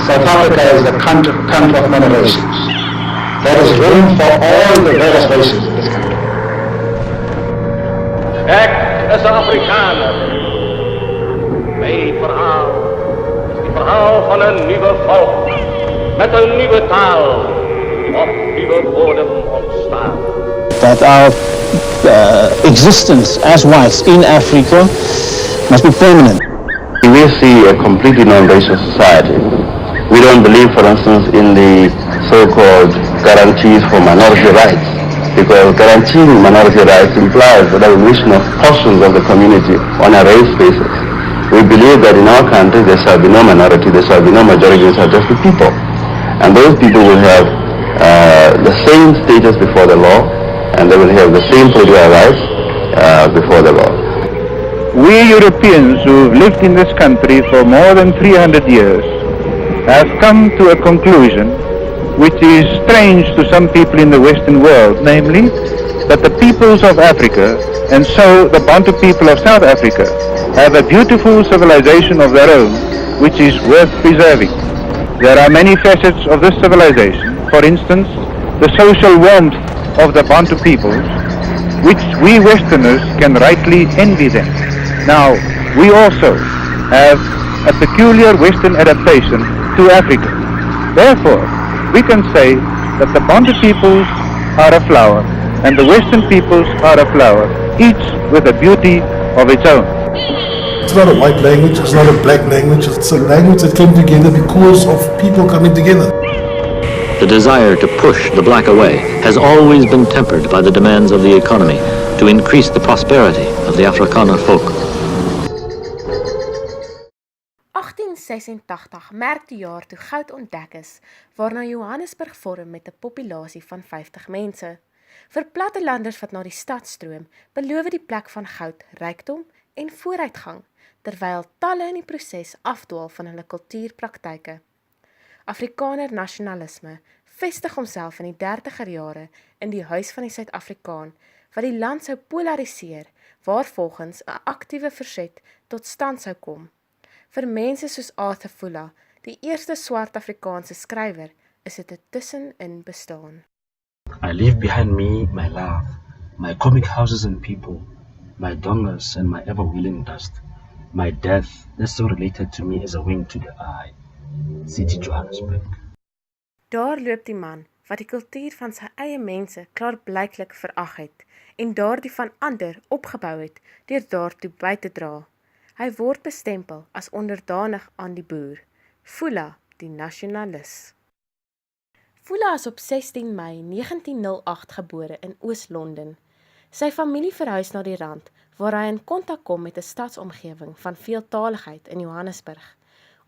South Africa is the country of many races. There is room for all the various races in this country. Ik is een Afrikaner. Mijn verhaal is het verhaal van een nieuwe volk. Met een nieuwe taal. Op nieuwe bodem ontstaan. That our existence as whites in Africa must be permanent. We see a completely non-racial society. We don't believe, for instance, in the so-called guarantees for minority rights, because guaranteeing minority rights implies the recognition of portions of the community on a race basis. We believe that in our country there shall be no minority, there shall be no majority, there shall just be people. And those people will have the same status before the law, and they will have the same political rights before the law. We Europeans who've lived in this country for more than 300 years have come to a conclusion which is strange to some people in the Western world, namely that the peoples of Africa, and so the Bantu people of South Africa, have a beautiful civilization of their own which is worth preserving. There are many facets of this civilization. For instance, the social warmth of the Bantu peoples, which we Westerners can rightly envy them. Now, we also have a peculiar Western adaptation to Africa. Therefore, we can say that the Bantu peoples are a flower and the Western peoples are a flower, each with a beauty of its own. It's not a white language, it's not a black language, it's a language that came together because of people coming together. The desire to push the black away has always been tempered by the demands of the economy to increase the prosperity of the Afrikaner folk. 1886 merk die jaar toe goud ontdek is, waarna Johannesburg vorm met 'n populasie van 50 mense. Vir plattelanders wat na die stad stroom, beloof die plek van goud, rykdom en vooruitgang, terwyl talle in die proses afdwaal van hulle kultuurpraktyke. Afrikaner nasionalisme vestig homself in die 30er jare in die Huis van die Suid-Afrikaan, wat die land sou polariseer, waar volgens 'n aktiewe verset tot stand sou kom. Vir mense soos Arthur Fuller, die eerste swart Afrikaanse skrywer, is dit 'n tussenin bestaan. I leave behind me my love, my comic houses and people, my dongas and my ever-willing dust. My death is so related to me as a wink to the eye. City Johannesburg. Daar loop die man, wat die kultuur van sy eie mense klaarblyklik verag het, en daardie van ander opgebou het, deur daartoe by te dra. Hy word bestempel as onderdanig aan die boer. Fuller, die nasionalis. Fuller is op 16 Mei 1908 gebore in Oos-London. Sy familie verhuis na die rand, waar hy in kontak kom met 'n stadsomgewing van veeltaligheid in Johannesburg,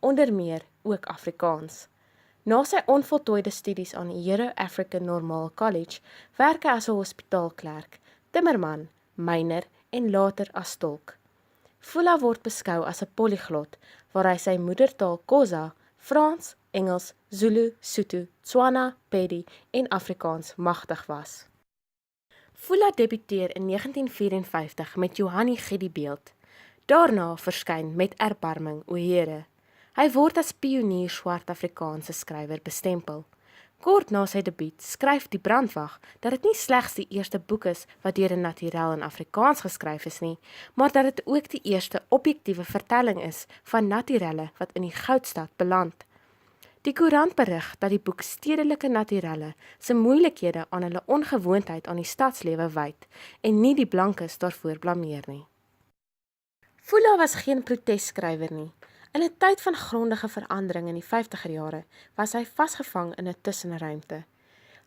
onder meer ook Afrikaans. Na sy onvoltooide studies aan Euro African Normal College, werk hy as 'n hospitaalklerk, timmerman, myner en later as tolk. Fuller word beskou as 'n polyglot, waar hy sy moedertaal Xhosa, Frans, Engels, Zulu, Sotho, Tswana, Pedi en Afrikaans magtig was. Fuller debuteer in 1954 met Johannie Giddiebeeld. Daarna verskyn met Erbarming, o Here. Hy word as pionier swart Afrikaanse skrywer bestempel. Kort na sy debuut skryf Die Brandwag dat dit nie slegs die eerste boek is wat deur 'n naturel in Afrikaans geskryf is nie, maar dat dit ook die eerste objektiewe vertelling is van naturelle wat in die Goudstad beland. Die koerant berig dat die boek stedelike naturelle se moeilikhede aan hulle ongewoondheid aan die stadslewe wyd en nie die blankes daarvoor blameer nie. Fuller was geen protesskrywer nie. In 'n tyd van grondige verandering in die 50er jare was hy vasgevang in 'n tussenruimte.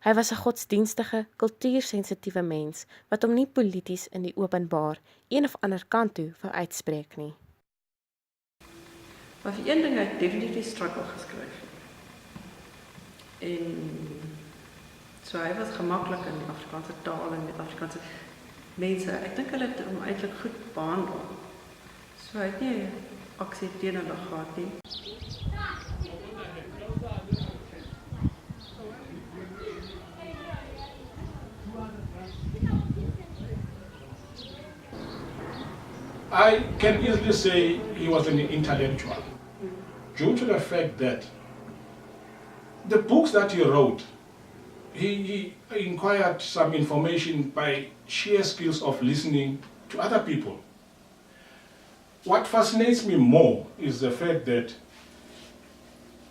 Hy was 'n godsdienstige, kultuursensitiewe mens wat hom nie polities in die openbaar een of ander kant toe wou uitspreek nie. Maar vir een ding het definitief struggle geskryf. En so hy was gemaklik in die Afrikaanse taal en met Afrikaanse mense. Ek dink hulle het hom eintlik goed behandel. So hy het nie aksie teen hulle gehad nie. I can easily say he was an intellectual, due to the fact that the books that he wrote, he acquired some information by sheer skills of listening to other people. What fascinates me more is the fact that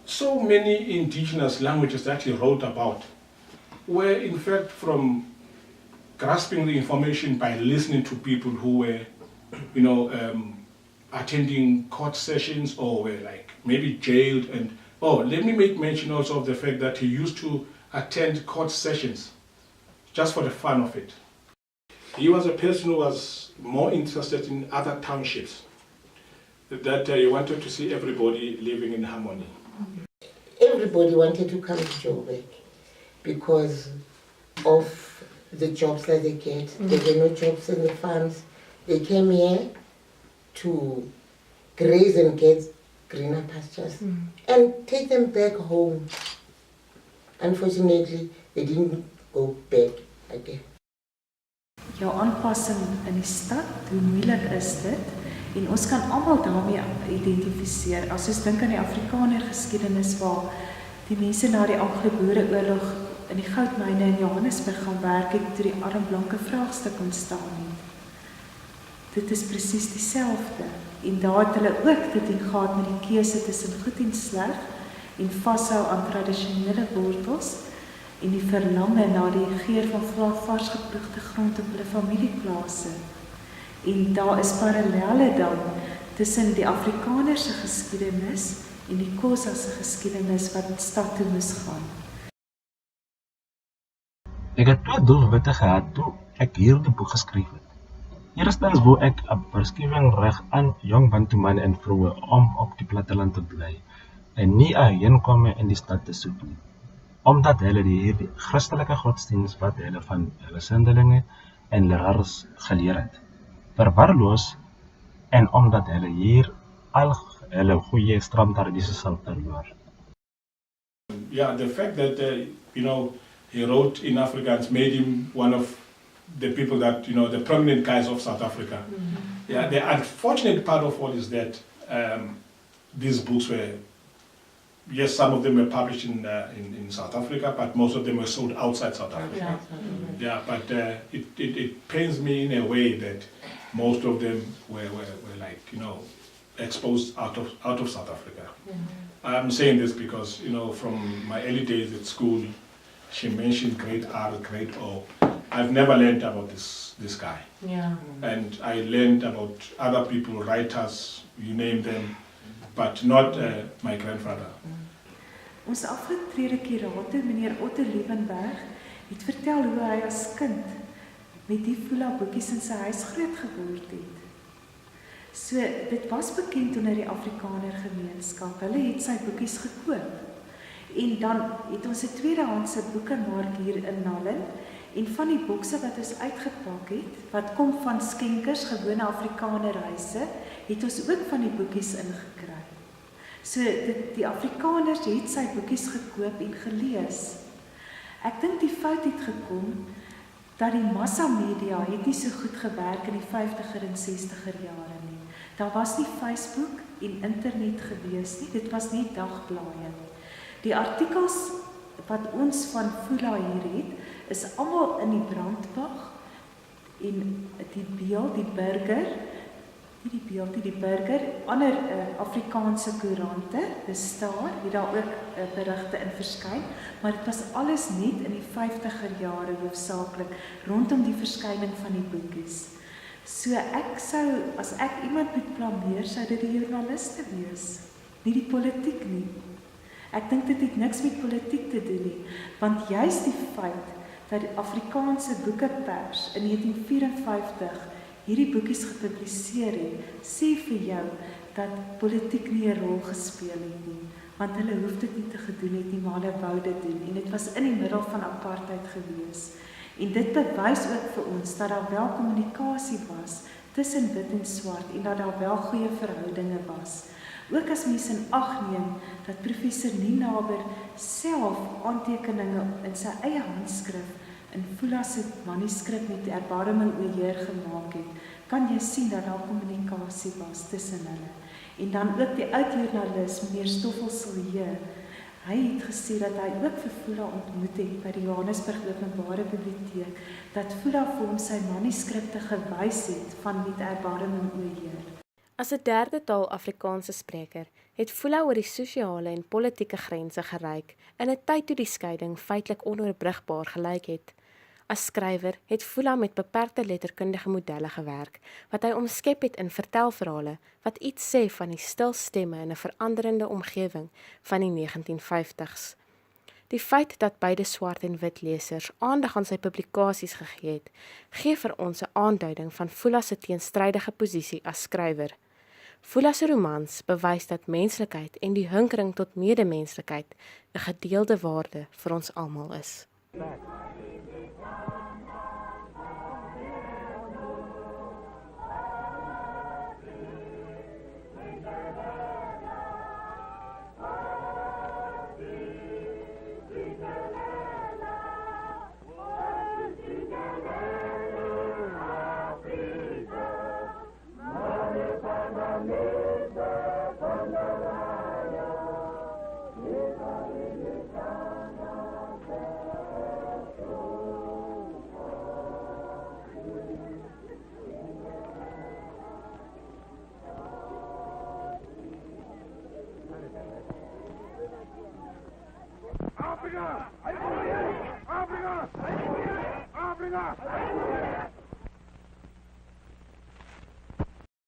so many indigenous languages that he wrote about were in fact from grasping the information by listening to people who were, attending court sessions or were like maybe jailed. And let me make mention also of the fact that he used to attend court sessions just for the fun of it. He was a person who was more interested in other townships, that he wanted to see everybody living in harmony. Everybody wanted to come to Joburg because of the jobs that they get. There were no jobs in the farms. They came here to graze and get greener pastures and take them back home. Unfortunately, they didn't go back again. Jou aanpassing in die stad, hoe moeilik is dit? En ons kan almal daarmee identifiseer. As ons dink aan die Afrikaner geskiedenis waar die mense na die Anglo-Boereoorlog in die goudmyne in Johannesburg gaan werk het toe die arm blanke vraagstuk ontstaan het. Dit is presies dieselfde. En daar het hulle ook te doen gehad met die keuse tussen goed en sleg en vashou aan tradisionele wortels en die verlange na die geur van vars geploegde grond op hulle familieplase. En daar is parallelle dan tussen die Afrikaner se geskiedenis en die Xhosa se geskiedenis wat stad toe moes gaan. Ek het twee doelwitte gehad toe ek hierdie boek geskryf het. Eerstens wou ek 'n beskrywing aan jong Bantu manne en vroue om op die platteland te bly en nie 'n heenkome in die stad te soek nie. Omdat hulle die Christelike godsdienst wat hulle van hulle sendelinge en leraars geleer het, verwaarloos en omdat hulle hier al hulle goeie stamtradisies sal verloor. Yeah, the fact that he wrote in Afrikaans made him one of the people that the prominent guys of South Africa. Yeah, the unfortunate part of all is that these books were, yes, some of them were published in South Africa, but most of them were sold outside South Africa. Yeah, but it pains me in a way that most of them were like exposed out of South Africa. I'm saying this because from my early days at school, she mentioned Great R, Great O. I've never learned about this guy. Yeah. And I learned about other people, writers, you name them, but not my grandfather. Ons afgetrede kurator, meneer Otto Liebenberg, het vertel hoe hy as kind met die Fula boekies in sy huis groot geword het. So, dit was bekend onder die Afrikaner gemeenskap. Hulle het sy boekies gekoop. En dan het ons 'n tweedehandse boekemark hier in Nallen. En van die bokse wat ons uitgepak het, wat kom van skenkers, gewone Afrikaner huise, het ons ook van die boekies ingekry. So, die Afrikaners het sy boekies gekoop en gelees. Ek dink die fout het gekom, dat die massamedia het nie so goed gewerk in die 50er en 60er jare nie. Daar was nie Facebook en internet gewees nie, dit was nie dagblaaie. Die artikels wat ons van Fula hier het, is almal in die Brandbag en die Beeld, die Burger, die Burger, ander Afrikaanse koerante, die Star, het daar ook berigte in verskyn, maar dit was alles net in die 50er jare hoofsaaklik, rondom die verskyning van die boekies. So as ek iemand moet blameer, sou dit die joernaliste wees, nie die politiek nie. Ek dink dit het niks met politiek te doen nie, want juist die feit dat die Afrikaanse boekepers in 1954 hierdie boekies gepubliseer het, sê vir jou dat politiek nie 'n rol gespeel het nie, want hulle hoef dit nie te gedoen het nie, maar hulle wou dit doen, en dit was in die middel van apartheid gewees. En dit bewys ook vir ons dat daar wel kommunikasie was tussen wit en swart en dat daar wel goeie verhoudinge was. Ook as mens in ag neem dat professor Nienaber self aantekeninge in sy eie handskrif in Fula se manuskrip met erbarming oor gemaak het, kan jy sien dat daar kommunikasie was tussen hulle. En dan ook die oud joernalis meneer Stoffel Silje, Hy het gesê dat hy ook vir Fula ontmoet het by die Johannesburg Openbare Biblioteek, dat Fula vir hom sy manuskripte gewys het van met erbarming o Heer. As 'n derde taal Afrikaanse spreker, het Fula oor die sosiale en politieke grense gereik in 'n tyd toe die skeiding feitelik onoorbrugbaar gelyk het. As skrywer het Fula met beperkte letterkundige modelle gewerk, wat hy omskep het in vertelverhale wat iets sê van die stil stemme in 'n veranderende omgewing van die 1950s. Die feit dat beide swart en wit lesers aandag aan sy publikasies gegee het, gee vir ons 'n aanduiding van Fula se teenstrydige posisie as skrywer. Fula se romans bewys dat menslikheid en die hinkering tot medemenslikheid 'n gedeelde waarde vir ons almal is. Africa! Africa! Africa!